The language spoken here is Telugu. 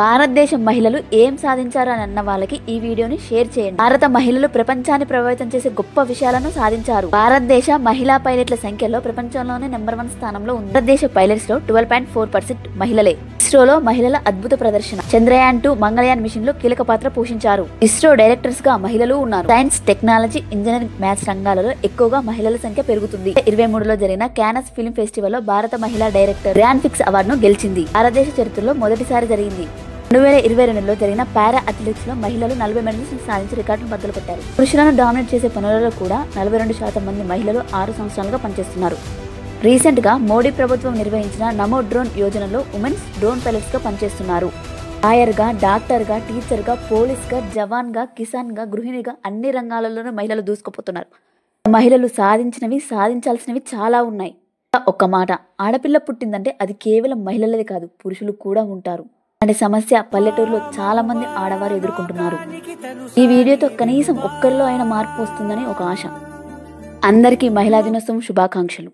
భారతదేశ మహిళలు ఏం సాధించారు అని అన్న వాళ్ళకి ఈ వీడియోని షేర్ చేయండి. భారత మహిళలు ప్రపంచాన్ని ప్రభావితం చేసే గొప్ప విషయాలను సాధించారు. భారతదేశ మహిళా పైలట్ల సంఖ్యలో ప్రపంచంలోనే నెంబర్ 1 స్థానంలో ఉంది. భారతదేశ పైలట్స్ లో 12.4% మహిళలే. ఇస్రోలో మహిళల అద్భుత ప్రదర్శన. చంద్రయాన్ 2 మంగళయాన్ మిషన్ లో కీలక పాత్ర పోషించారు. ఇస్రో డైరెక్టర్స్ గా మహిళలు ఉన్నారు. సైన్స్, టెక్నాలజీ, ఇంజనీరింగ్, మ్యాథ్స్ రంగాలలో ఎక్కువగా మహిళల సంఖ్య పెరుగుతుంది. 2023లో జరిగిన క్యానస్ ఫిల్మ్ ఫెస్టివల్ లో భారత మహిళా డైరెక్టర్ గ్రాండ్ ఫిక్స్ అవార్డును గెలిచింది. భారతదేశ చరిత్రలో మొదటిసారి జరిగింది. 2022లో జరిగిన పారా అథ్లెటిక్స్ లో మహిళలు 40 మెడల్స్ సాధించి రికార్డును బద్దలు కొట్టారు. పురుషులను డామినేట్ చేసే పనులలో కూడా 42% మంది మహిళలు 6 సంవత్సరాలుగా పనిచేస్తున్నారు. రీసెంట్ గా మోడీ ప్రభుత్వం నిర్వహించిన నమో డ్రోన్ యోజనలో ఉమెన్స్ డ్రోన్ పైలట్స్ గా పనిచేస్తున్నారు. లాయర్ గా, డాక్టర్ గా, టీచర్ గా, పోలీస్ గా, జవాన్ గా, కిసాన్ గా, గృహిణిగా అన్ని రంగాలలోనూ మహిళలు దూసుకుపోతున్నారు. మహిళలు సాధించినవి, సాధించాల్సినవి చాలా ఉన్నాయి. ఒక్క మాట, ఆడపిల్ల పుట్టిందంటే అది కేవలం మహిళలదే కాదు, పురుషులు కూడా ఉంటారు. అలాంటి సమస్య పల్లెటూరులో చాలా మంది ఆడవారు ఎదుర్కొంటున్నారు. ఈ వీడియోతో కనీసం ఒక్కరిలో అయినా మార్పు వస్తుందని ఒక ఆశ. అందరికీ మహిళా దినోత్సవం శుభాకాంక్షలు.